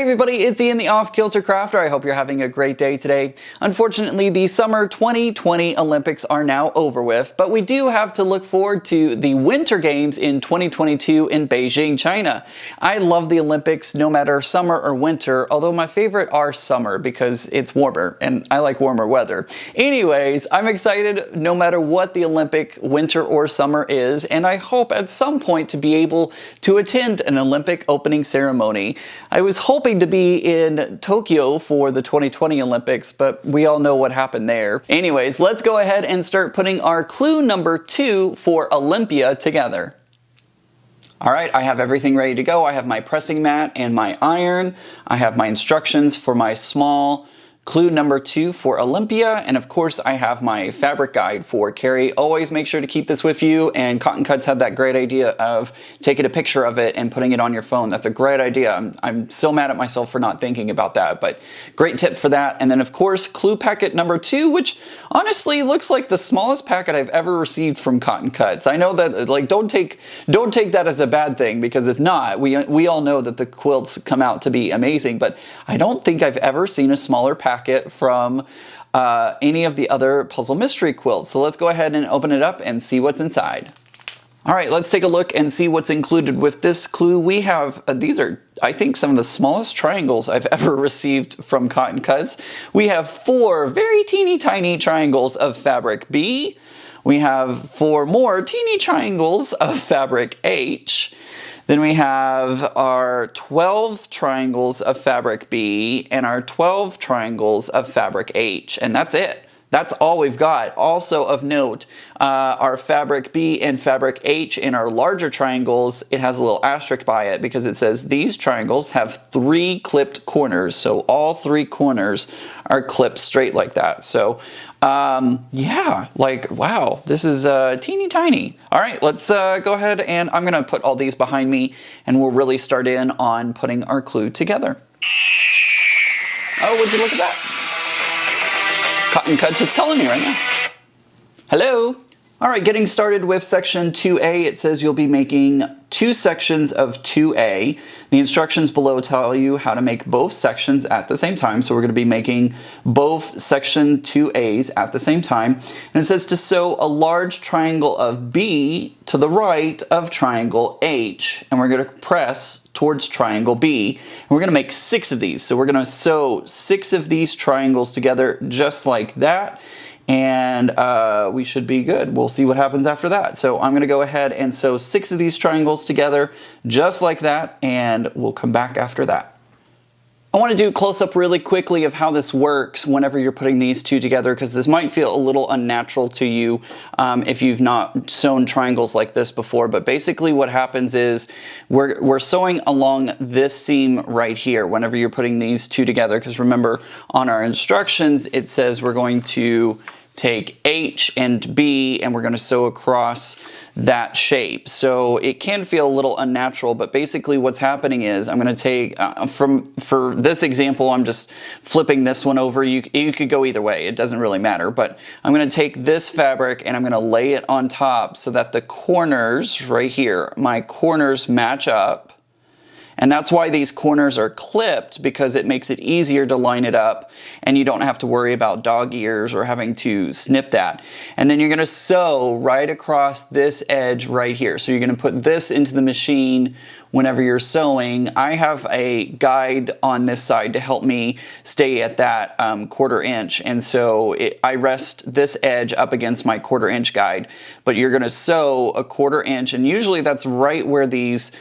Hey everybody, it's Ian the Off Kilter Crafter. I hope you're having a great day today. Unfortunately, the summer 2020 Olympics are now over with, but we do have to look forward to the Winter Games in 2022 in Beijing, China. I love the Olympics no matter summer or winter, although my favorite are summer because it's warmer and I like warmer weather. Anyways, I'm excited no matter what the Olympic winter or summer is, and I hope at some point to be able to attend an Olympic opening ceremony. I was hoping to be in Tokyo for the 2020 Olympics, but we all know what happened there. Anyways, let's go ahead and start putting our clue number 2 for Olympia together. All right, I have everything ready to go. I have my pressing mat and my iron. I have my instructions for my small clue number 2 for Olympia, and of course I have my fabric guide for Carrie. Always make sure to keep this with you, and Cotton Cuts had that great idea of taking a picture of it and putting it on your phone. That's a great idea. I'm so mad at myself for not thinking about that, but great tip for that. And then of course clue packet number 2, which honestly looks like the smallest packet I've ever received from Cotton Cuts. I know that, like, don't take that as a bad thing, because it's not. We all know that the quilts come out to be amazing, but I don't think I've ever seen a smaller packet from any of the other puzzle mystery quilts. So let's go ahead and open it up and see what's inside. All right, let's take a look and see what's included with this clue. We have, these are, I think, some of the smallest triangles I've ever received from Cotton Cuts. We have 4 very teeny tiny triangles of fabric B. We have 4 more teeny triangles of fabric H. Then we have our 12 triangles of fabric B and our 12 triangles of fabric H, and that's it. That's all we've got. Also of note, our fabric B and fabric H in our larger triangles, it has a little asterisk by it because it says these triangles have 3 clipped corners. So all 3 corners are clipped straight like that. So yeah, like, wow, this is teeny tiny. All right, let's go ahead, and I'm gonna put all these behind me and we'll really start in on putting our clue together. Oh, would you look at that? Cotton Cuts is calling me right now. Hello. All right, getting started with section 2A, it says you'll be making 2 sections of 2A. The instructions below tell you how to make both sections at the same time. So we're going to be making both section 2As at the same time. And it says to sew a large triangle of B to the right of triangle H. And we're going to press towards triangle B. And we're going to make 6 of these. So we're going to sew 6 of these triangles together just like that. And we should be good. We'll see what happens after that. So I'm going to go ahead and sew 6 of these triangles together just like that, and we'll come back after that. I want to do a close-up really quickly of how this works whenever you're putting these 2 together, because this might feel a little unnatural to you if you've not sewn triangles like this before. But basically what happens is we're sewing along this seam right here whenever you're putting these 2 together, because remember on our instructions it says we're going to take H and B and we're going to sew across that shape. So it can feel a little unnatural, but basically what's happening is I'm going to take, for this example, I'm just flipping this one over. You could go either way. It doesn't really matter, but I'm going to take this fabric and I'm going to lay it on top so that the corners right here, my corners match up. And that's why these corners are clipped, because it makes it easier to line it up and you don't have to worry about dog ears or having to snip that. And then you're going to sew right across this edge right here. So you're going to put this into the machine whenever you're sewing. I have a guide on this side to help me stay at that 1/4 inch, and so I rest this edge up against my 1/4 inch guide. But you're going to sew a 1/4 inch, and usually that's right where these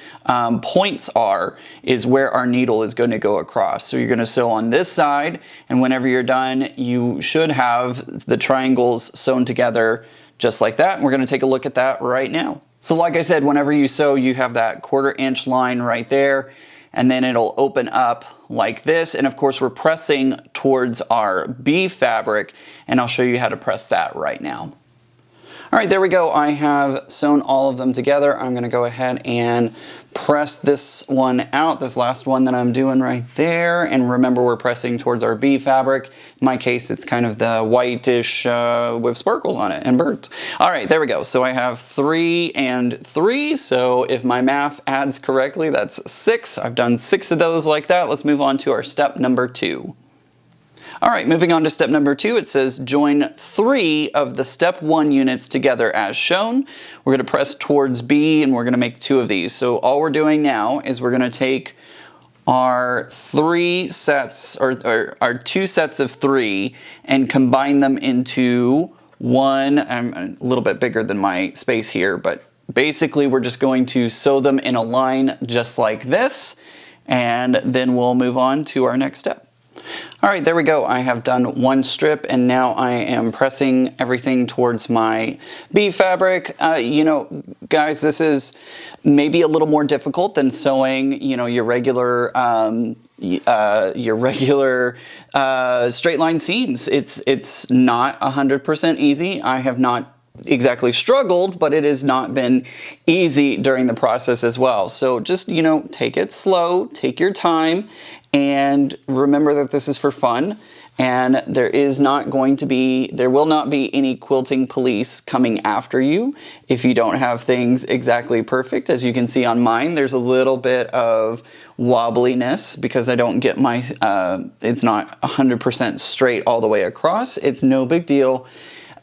points are, is where our needle is going to go across. So you're going to sew on this side, and whenever you're done, you should have the triangles sewn together just like that. And we're going to take a look at that right now. So like I said, whenever you sew, you have that 1/4 inch line right there, and then it'll open up like this. And of course, we're pressing towards our B fabric, and I'll show you how to press that right now. All right, there we go. I have sewn all of them together. I'm going to go ahead and press this one out, this last one that I'm doing right there. And remember, we're pressing towards our B fabric. In my case, it's kind of the whitish with sparkles on it and birds. All right, there we go. So I have 3 and 3. So if my math adds correctly, that's 6. I've done 6 of those like that. Let's move on to our step number 2. All right, moving on to step number 2, it says join 3 of the step 1 units together as shown. We're going to press towards B and we're going to make 2 of these. So all we're doing now is we're going to take our 3 sets, or our 2 sets of 3, and combine them into one. I'm a little bit bigger than my space here, but basically we're just going to sew them in a line just like this, and then we'll move on to our next step. All right, there we go. I have done 1 strip and now I am pressing everything towards my B fabric. You know, guys, this is maybe a little more difficult than sewing, you know, your regular straight line seams. It's not 100% easy. I have not exactly struggled, but it has not been easy during the process as well. So just, you know, take it slow, take your time, and remember that this is for fun. And there will not be any quilting police coming after you if you don't have things exactly perfect. As you can see on mine, there's a little bit of wobbliness because I don't get my, it's not 100% straight all the way across. It's no big deal.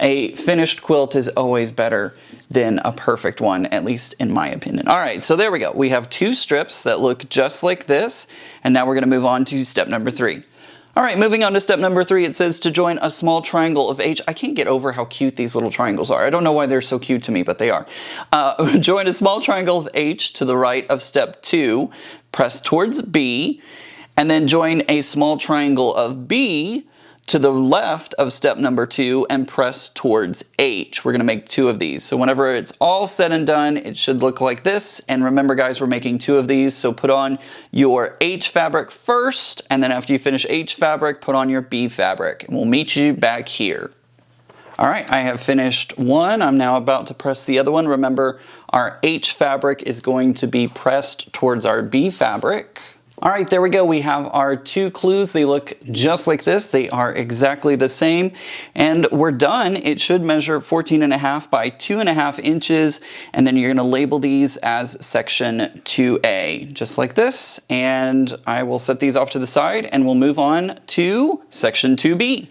A finished quilt is always better than a perfect one, at least in my opinion. All right, so there we go. We have 2 strips that look just like this, and now we're gonna move on to step number 3. All right, moving on to step number 3, it says to join a small triangle of H. I can't get over how cute these little triangles are. I don't know why they're so cute to me, but they are. Join a small triangle of H to the right of step 2, press towards B, and then join a small triangle of B to the left of step number 2 and press towards H. We're going to make 2 of these. So whenever it's all said and done, it should look like this. And remember, guys, we're making 2 of these. So put on your H fabric first, and then after you finish H fabric, put on your B fabric. And we'll meet you back here. All right, I have finished one. I'm now about to press the other one. Remember, our H fabric is going to be pressed towards our B fabric. All right, there we go. We have our 2 clues. They look just like this. They are exactly the same. And we're done. It should measure 14.5 by 2.5 inches. And then you're going to label these as section 2A, just like this. And I will set these off to the side and we'll move on to section 2B.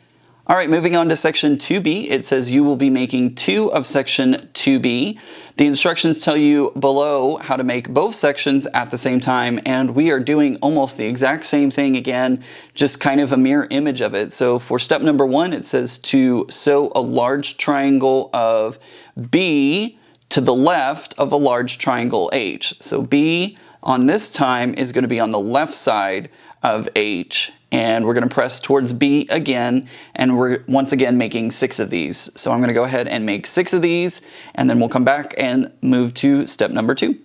All right, moving on to section 2B, it says you will be making 2 of section 2B. The instructions tell you below how to make both sections at the same time, and we are doing almost the exact same thing again, just kind of a mirror image of it. So for step number 1, it says to sew a large triangle of B to the left of a large triangle H. So B on this time is going to be on the left side of H. And we're going to press towards B again, and we're once again making 6 of these. So I'm going to go ahead and make 6 of these, and then we'll come back and move to step number 2.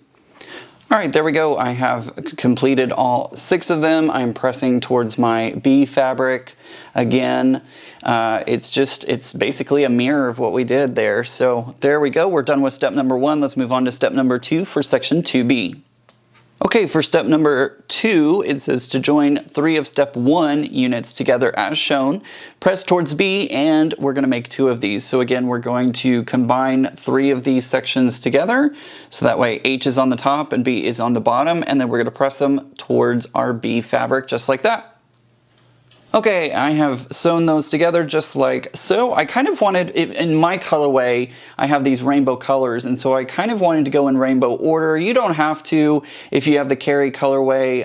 All right, there we go. I have completed all 6 of them. I'm pressing towards my B fabric again. It's basically a mirror of what we did there. So there we go. We're done with step number 1. Let's move on to step number 2 for section 2B. Okay, for step number 2, it says to join 3 of step 1 units together as shown. Press towards B, and we're going to make 2 of these. So again, we're going to combine 3 of these sections together. So that way H is on the top and B is on the bottom, and then we're going to press them towards our B fabric just like that. Okay, I have sewn those together just like so. I kind of wanted, in my colorway, I have these rainbow colors, and so I kind of wanted to go in rainbow order. You don't have to if you have the Carrie colorway.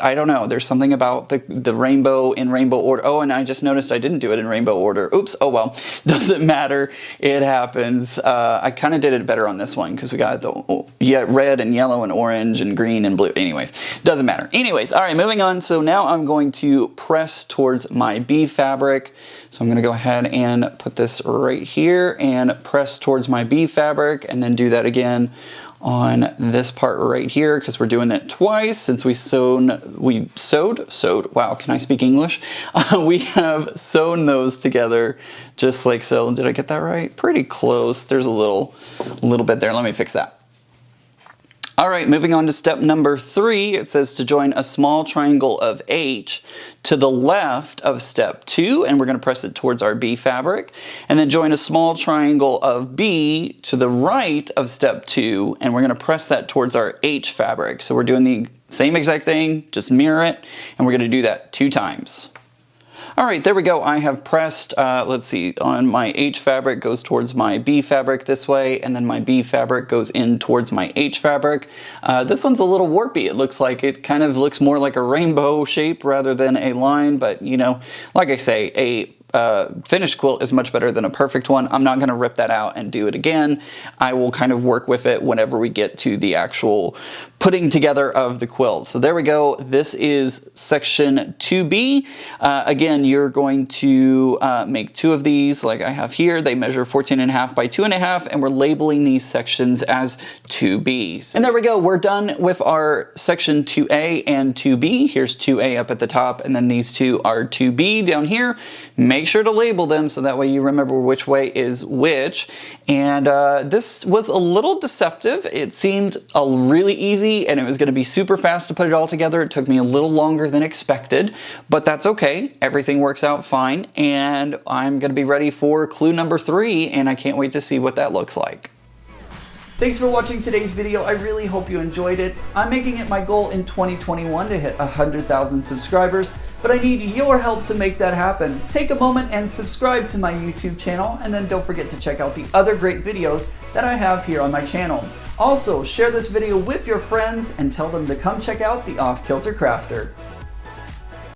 I don't know. There's something about the rainbow in rainbow order. Oh, and I just noticed I didn't do it in rainbow order. Oops, oh well, doesn't matter. It happens. I kind of did it better on this one because we got the red and yellow and orange and green and blue. Anyways, doesn't matter. Anyways, all right, moving on. So now I'm going to press towards my B fabric. So I'm going to go ahead and put this right here and press towards my B fabric, and then do that again on this part right here because we're doing it twice since we sewed, wow, can I speak English? We have sewn those together just like so. Did I get that right? Pretty close. There's a little bit there. Let me fix that. All right, moving on to step number 3, it says to join a small triangle of H to the left of step 2, and we're going to press it towards our B fabric, and then join a small triangle of B to the right of step 2, and we're going to press that towards our H fabric. So we're doing the same exact thing, just mirror it, and we're going to do that 2 times. All right, there we go. I have pressed, let's see, on my H fabric goes towards my B fabric this way, and then my B fabric goes in towards my H fabric. This one's a little warpy. It looks like it kind of looks more like a rainbow shape rather than a line, but you know, like I say, a finished quilt is much better than a perfect one. I'm not going to rip that out and do it again. I will kind of work with it whenever we get to the actual putting together of the quilt. So there we go. This is section 2B. Again, you're going to make 2 of these like I have here. They measure 14.5 by 2.5, and we're labeling these sections as 2Bs. And there we go. We're done with our section 2A and 2B. Here's 2A up at the top, and then these 2 are 2B down here. Make sure to label them so that way you remember which way is which. And this was a little deceptive. It seemed really easy and it was going to be super fast to put it all together. It took me a little longer than expected, but that's okay. Everything works out fine, and I'm going to be ready for clue number 3, and I can't wait to see what that looks like. Thanks for watching today's video. I really hope you enjoyed it. I'm making it my goal in 2021 to hit 100,000 subscribers, but I need your help to make that happen. Take a moment and subscribe to my YouTube channel, and then don't forget to check out the other great videos that I have here on my channel. Also, share this video with your friends and tell them to come check out the Off Kilter Crafter.